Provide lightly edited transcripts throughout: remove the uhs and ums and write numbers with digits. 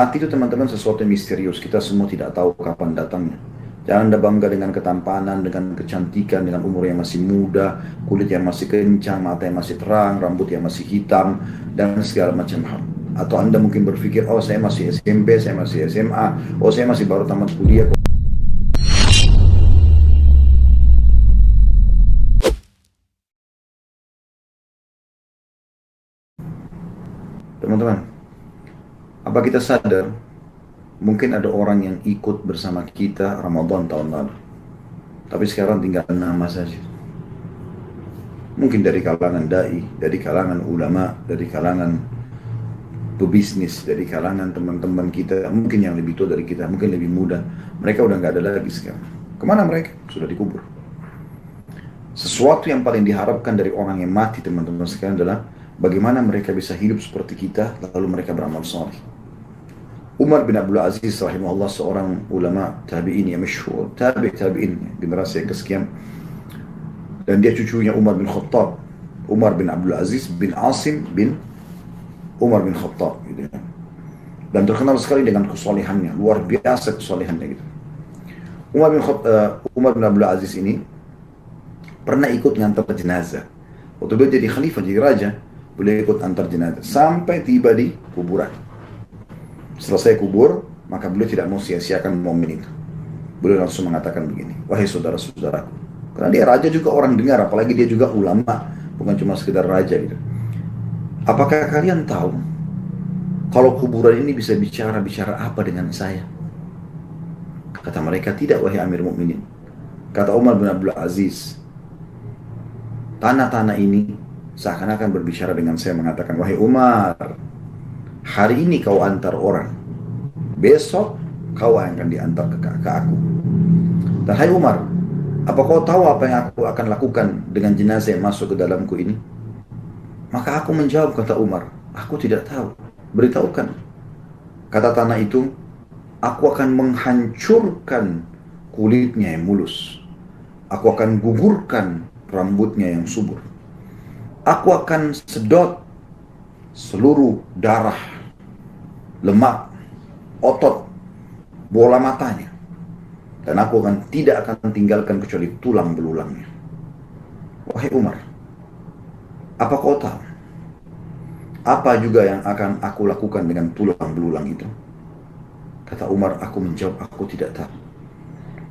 Mati itu teman-teman sesuatu yang misterius. Kita semua tidak tahu kapan datangnya. Jangan Anda bangga dengan ketampanan, dengan kecantikan, dengan umur yang masih muda, kulit yang masih kencang, mata yang masih terang, rambut yang masih hitam, dan segala macam hal. Atau Anda mungkin berpikir, oh saya masih SMP, saya masih SMA, oh saya masih baru tamat kuliah. Teman-teman, apa kita sadar mungkin ada orang yang ikut bersama kita Ramadan tahun lalu, tapi sekarang tinggal nama saja. Mungkin dari kalangan dai, dari kalangan ulama, dari kalangan pebisnis, dari kalangan teman-teman kita, mungkin yang lebih tua dari kita, mungkin lebih muda. Mereka udah nggak ada lagi sekarang. Kemana mereka? Sudah dikubur. Sesuatu yang paling diharapkan dari orang yang mati, teman-teman sekarang, adalah bagaimana mereka bisa hidup seperti kita, lalu mereka beramal soleh. Umar bin Abdul Aziz rahimahullah, seorang ulama tabi'in yang masyhur, tabi'in generasi yang kesekian, dan dia cucunya Umar bin Khattab. Umar bin Abdul Aziz bin Asim bin Umar bin Khattab gitu ya. Dan terkenal sekali dengan kesolehannya, luar biasa kesolehannya gitu. Umar bin Abdul Aziz ini pernah ikut ngantar jenazah. Waktu beliau jadi khalifah, jadi raja, beliau ikut antar jenazah sampai tiba di kuburan. Selesai kubur, maka beliau tidak mau sia-siakan momen itu. Beliau langsung mengatakan begini, wahai saudara-saudaraku, karena dia raja juga orang dengar, apalagi dia juga ulama, bukan cuma sekedar raja gitu. Apakah kalian tahu kalau kuburan ini bisa bicara apa dengan saya? Kata mereka, tidak wahai Amir Mukminin. Kata Umar bin Abdul Aziz, tanah-tanah ini seakan-akan berbicara dengan saya, mengatakan, wahai Umar, hari ini kau antar orang, besok kau yang akan diantar ke aku. Dan hai Umar, apa kau tahu apa yang aku akan lakukan dengan jenazah yang masuk ke dalamku ini? Maka aku menjawab, kata Umar, aku tidak tahu, beritahukan. Kata tanah itu, aku akan menghancurkan kulitnya yang mulus, aku akan gugurkan rambutnya yang subur, aku akan sedot seluruh darah, lemak, otot, bola matanya, dan aku tidak akan tinggalkan kecuali tulang belulangnya. Wahai Umar, apa kau tahu apa juga yang akan aku lakukan dengan tulang belulang itu? Kata Umar, aku menjawab, aku tidak tahu.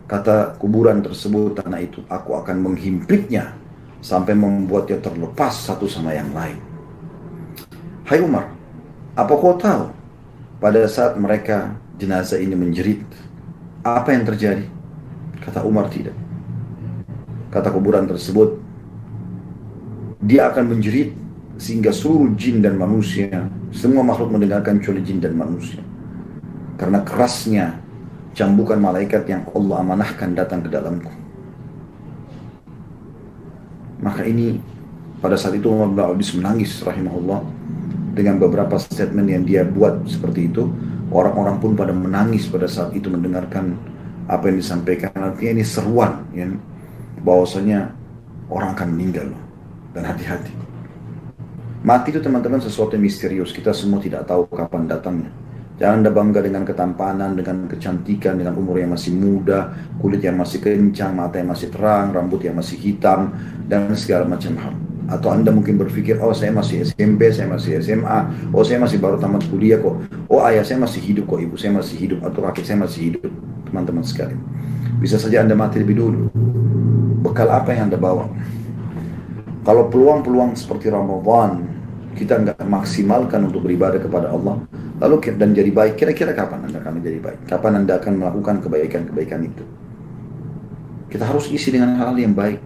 Kata kuburan tersebut, tanah itu, aku akan menghimpitnya sampai membuatnya terlepas satu sama yang lain. Hai Umar, apa kau tahu pada saat mereka jenazah ini menjerit, apa yang terjadi? Kata Umar, tidak. Kata kuburan tersebut, dia akan menjerit sehingga seluruh jin dan manusia, semua makhluk mendengarkan kecuali jin dan manusia. Karena kerasnya cambukan malaikat yang Allah amanahkan datang ke dalamku. Maka ini, pada saat itu Umar bin Abdul Aziz menangis rahimahullah, dengan beberapa statement yang dia buat seperti itu. Orang-orang pun pada menangis pada saat itu mendengarkan apa yang disampaikan. Artinya ini seruan ya, bahwasanya orang akan meninggal loh, dan hati-hati. Mati itu teman-teman sesuatu yang misterius. Kita semua tidak tahu kapan datangnya. Jangan Anda bangga dengan ketampanan, dengan kecantikan, dengan umur yang masih muda, kulit yang masih kencang, mata yang masih terang, rambut yang masih hitam, dan segala macam hal. Atau Anda mungkin berpikir, oh saya masih SMP, saya masih SMA, oh saya masih baru tamat kuliah kok, oh ayah saya masih hidup kok, ibu saya masih hidup, atau kakek saya masih hidup. Teman-teman sekalian, bisa saja Anda mati lebih dulu. Bekal apa yang Anda bawa? Kalau peluang-peluang seperti Ramadan kita nggak maksimalkan untuk beribadah kepada Allah, lalu dan jadi baik, kira-kira kapan Anda akan menjadi baik? Kapan Anda akan melakukan kebaikan-kebaikan itu? Kita harus isi dengan hal yang baik.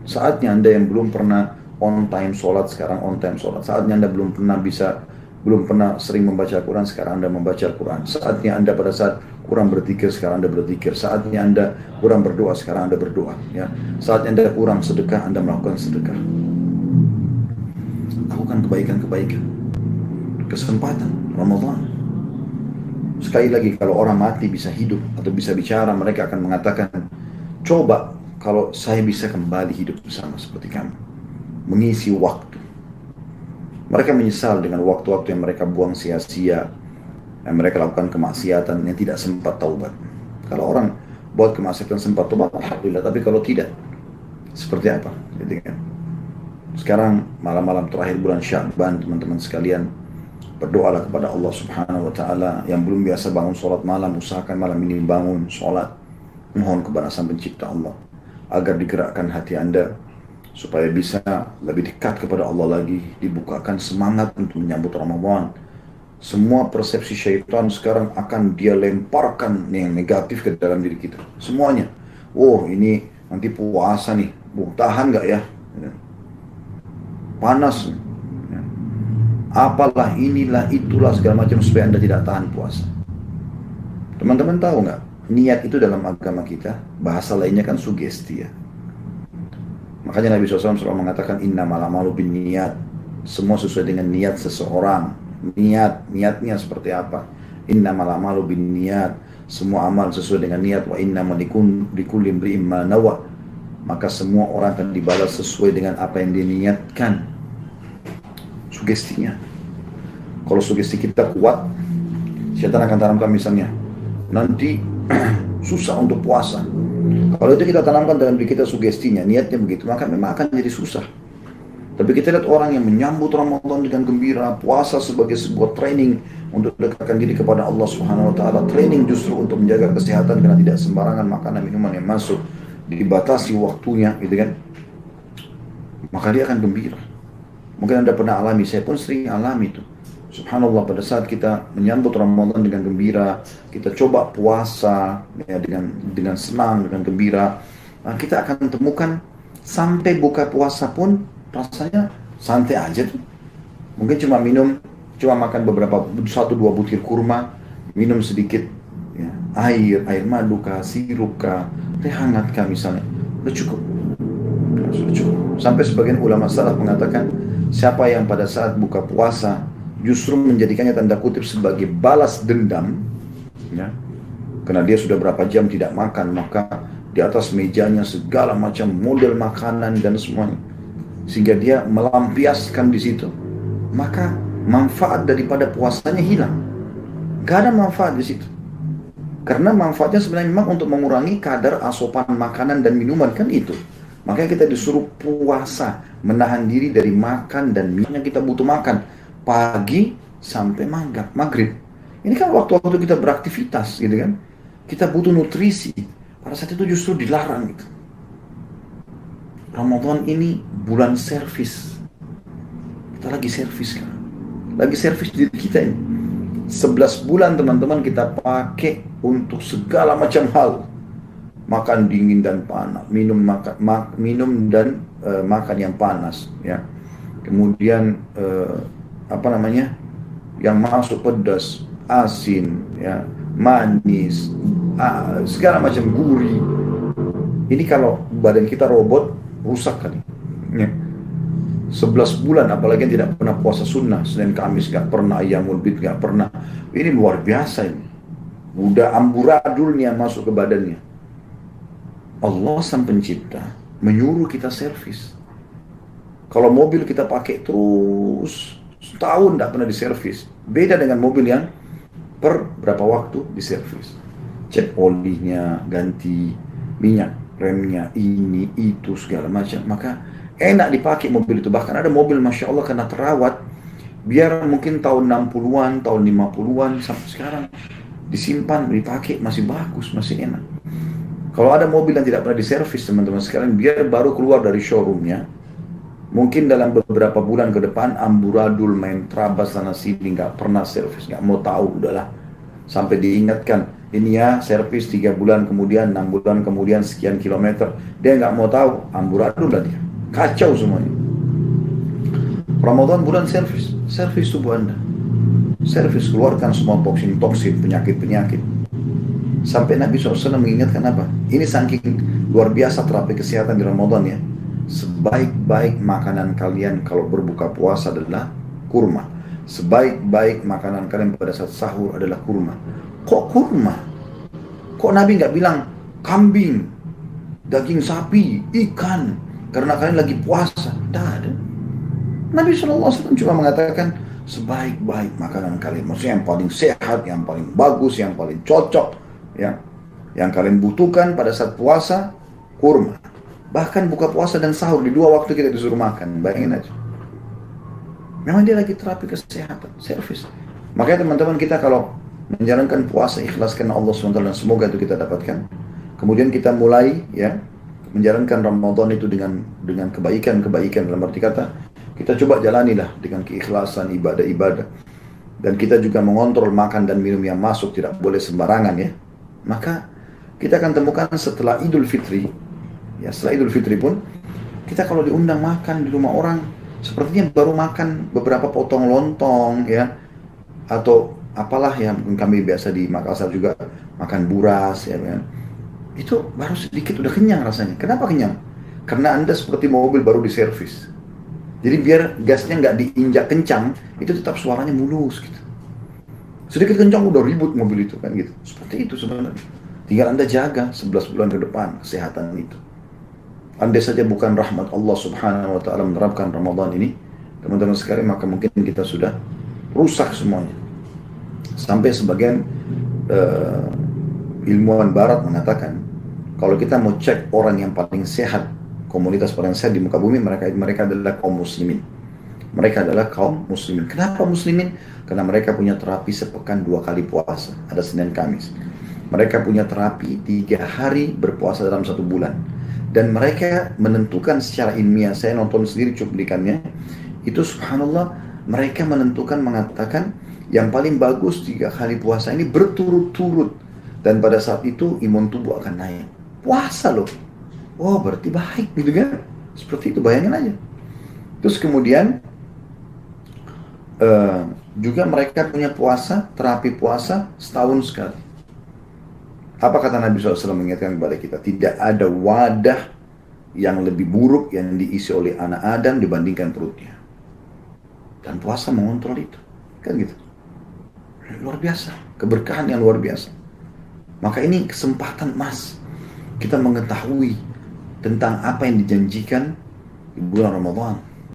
Saatnya Anda yang belum pernah on time sholat, sekarang on time sholat. Saatnya Anda belum pernah sering membaca Al-Quran, sekarang Anda membaca Al-Quran. Saatnya Anda pada saat kurang berzikir, sekarang Anda berzikir. Saatnya Anda kurang berdoa, sekarang Anda berdoa. Ya. Saatnya Anda kurang sedekah, Anda melakukan sedekah. Lakukan kebaikan-kebaikan. Kesempatan Ramadan. Sekali lagi, kalau orang mati bisa hidup atau bisa bicara, mereka akan mengatakan, coba kalau saya bisa kembali hidup bersama seperti kamu, mengisi waktu. Mereka menyesal dengan waktu-waktu yang mereka buang sia-sia, Dan mereka lakukan kemaksiatan yang tidak sempat taubat. Kalau orang buat kemaksiatan sempat taubat, alhamdulillah. Tapi kalau tidak, seperti apa? Gitu kan? Sekarang malam-malam terakhir bulan Sya'ban, teman-teman sekalian, berdoalah kepada Allah Subhanahu wa taala. Yang belum biasa bangun sholat malam, usahakan malam ini bangun sholat. Mohon kepada Sang Pencipta Allah agar digerakkan hati Anda supaya bisa lebih dekat kepada Allah lagi, dibukakan semangat untuk menyambut Ramadan. Semua persepsi syaitan sekarang akan dia lemparkan yang negatif ke dalam diri kita. Semuanya. Oh, ini nanti puasa nih. Tahan nggak ya? Panas. Apalah, inilah, itulah, segala macam supaya Anda tidak tahan puasa. Teman-teman tahu nggak? Niat itu dalam agama kita, bahasa lainnya kan sugesti ya. Makanya Nabi SAW selalu mengatakan innamal a'malu binniyat. Semua sesuai dengan niat seseorang. Niatnya seperti apa? Innamal a'malu binniyat. Semua amal sesuai dengan niat. Wa innamal likulli imri'in ma nawa. Maka semua orang akan dibalas sesuai dengan apa yang diniatkan. Sugestinya. Kalau sugesti kita kuat, syaitan akan tanamkan misalnya, nanti susah untuk puasa. Kalau itu kita tanamkan dalam diri kita sugestinya, niatnya begitu, maka memang akan jadi susah. Tapi kita lihat orang yang menyambut Ramadan dengan gembira, puasa sebagai sebuah training untuk dekatkan diri kepada Allah Subhanahu wa taala, training justru untuk menjaga kesehatan karena tidak sembarangan makanan minuman yang masuk, dibatasi waktunya gitu kan. Maka dia akan gembira. Mungkin Anda pernah alami, saya pun sering alami itu. Subhanallah, pada saat kita menyambut Ramadan dengan gembira, kita coba puasa ya, dengan senang, dengan gembira, kita akan temukan sampai buka puasa pun rasanya santai aja tuh. Mungkin cuma makan beberapa 1-2 butir kurma, minum sedikit ya, air madu kah, sirup kah, teh hangat kah misalnya, udah cukup. Sampai sebagian ulama salaf mengatakan siapa yang pada saat buka puasa justru menjadikannya tanda kutip sebagai balas dendam ya, karena dia sudah berapa jam tidak makan, maka di atas mejanya segala macam model makanan dan semuanya, sehingga dia melampiaskan di situ, maka manfaat daripada puasanya hilang. Gak ada manfaat di situ, karena manfaatnya sebenarnya memang untuk mengurangi kadar asupan makanan dan minuman kan itu. Makanya kita disuruh puasa, menahan diri dari makan dan minum yang kita butuh makan pagi sampai maghrib. Ini kan waktu-waktu kita beraktivitas gitu kan. Kita butuh nutrisi. Pada saat itu justru dilarang gitu. Ramadan ini bulan servis. Kita lagi servis kan. Lagi servis diri kita ini. 11 bulan teman-teman kita pakai untuk segala macam hal. Makan dingin dan panas, minum dan makan yang panas ya. Kemudian yang masuk pedas, asin, ya, manis, segala macam gurih. Ini kalau badan kita robot, rusak kali. Ya. 11 bulan, apalagi yang tidak pernah puasa sunnah, Senin Kamis gak pernah, Ayyamul Bid gak pernah. Ini luar biasa ini. Udah amburadul nih yang masuk ke badannya. Allah Sang Pencipta menyuruh kita servis. Kalau mobil kita pakai terus setahun tidak pernah diservis, beda dengan mobil yang per berapa waktu diservis. Cek olinya, ganti minyak remnya, ini itu segala macam, maka enak dipakai mobil itu. Bahkan ada mobil Masya Allah karena terawat, biar mungkin tahun 60-an, tahun 50-an sampai sekarang disimpan, dipakai masih bagus, masih enak. Kalau ada mobil yang tidak pernah diservis teman-teman sekarang, biar baru keluar dari showroomnya, mungkin dalam beberapa bulan ke depan amburadul main terabas sana sini, nggak pernah servis, nggak mau tahu, udahlah. Sampai diingatkan, ini ya servis 3 bulan kemudian, 6 bulan kemudian, sekian kilometer. Dia nggak mau tahu, amburadul lah dia. Kacau semuanya. Ramadan bulan servis tubuh Anda. Servis, keluarkan semua toksin-toksin, penyakit-penyakit. Sampai Nabi SAW mengingatkan apa? Ini saking luar biasa terapi kesehatan di Ramadan ya. Sebaik-baik makanan kalian kalau berbuka puasa adalah kurma. Sebaik-baik makanan kalian pada saat sahur adalah kurma. Kok kurma? Kok Nabi nggak bilang kambing, daging sapi, ikan, karena kalian lagi puasa? Tidak ada. Nabi SAW cuma mengatakan sebaik-baik makanan kalian. Maksudnya yang paling sehat, yang paling bagus, yang paling cocok, ya, yang kalian butuhkan pada saat puasa, kurma. Bahkan buka puasa dan sahur di dua waktu kita disuruh makan. Bayangin aja. Memang dia lagi terapi kesehatan, servis. Makanya teman-teman kita kalau menjalankan puasa ikhlas karena Allah SWT dan semoga itu kita dapatkan. Kemudian kita mulai ya menjalankan Ramadan itu dengan kebaikan-kebaikan dalam arti kata kita coba jalanilah dengan keikhlasan ibadah-ibadah dan kita juga mengontrol makan dan minum yang masuk tidak boleh sembarangan ya. Maka kita akan temukan setelah Idul Fitri ya setelah Idul Fitri pun kita kalau diundang makan di rumah orang sepertinya baru makan beberapa potong lontong ya atau apalah yang kami biasa di Makassar juga makan buras ya kan. Itu baru sedikit udah kenyang rasanya. Kenapa kenyang? Karena Anda seperti mobil baru diservis. Jadi biar gasnya nggak diinjak kencang, itu tetap suaranya mulus gitu. Sedikit kencang udah ribut mobil itu kan gitu. Seperti itu sebenarnya. Tinggal Anda jaga 11 bulan ke depan kesehatan itu. Andai saja bukan rahmat Allah Subhanahu wa taala menerapkan Ramadan ini, teman-teman sekalian, maka mungkin kita sudah rusak semuanya. Sampai sebagian ilmuwan barat mengatakan kalau kita mau cek orang yang paling sehat, komunitas paling sehat di muka bumi, mereka adalah kaum muslimin. Mereka adalah kaum muslimin. Kenapa muslimin? Karena mereka punya terapi sepekan 2 kali puasa, ada Senin Kamis. Mereka punya terapi 3 hari berpuasa dalam 1 bulan. Dan mereka menentukan secara ilmiah, saya nonton sendiri cuplikannya, itu subhanallah, mereka menentukan mengatakan yang paling bagus 3 kali puasa ini berturut-turut. Dan pada saat itu imun tubuh akan naik. Puasa loh. Oh berarti baik gitu kan. Seperti itu, bayangin aja. Terus kemudian juga mereka punya puasa, terapi puasa setahun sekali. Apa kata Nabi SAW mengingatkan kepada kita? Tidak ada wadah yang lebih buruk yang diisi oleh anak Adam dibandingkan perutnya. Dan puasa mengontrol itu. Kan gitu. Luar biasa. Keberkahan yang luar biasa. Maka ini kesempatan emas kita mengetahui tentang apa yang dijanjikan di bulan Ramadan.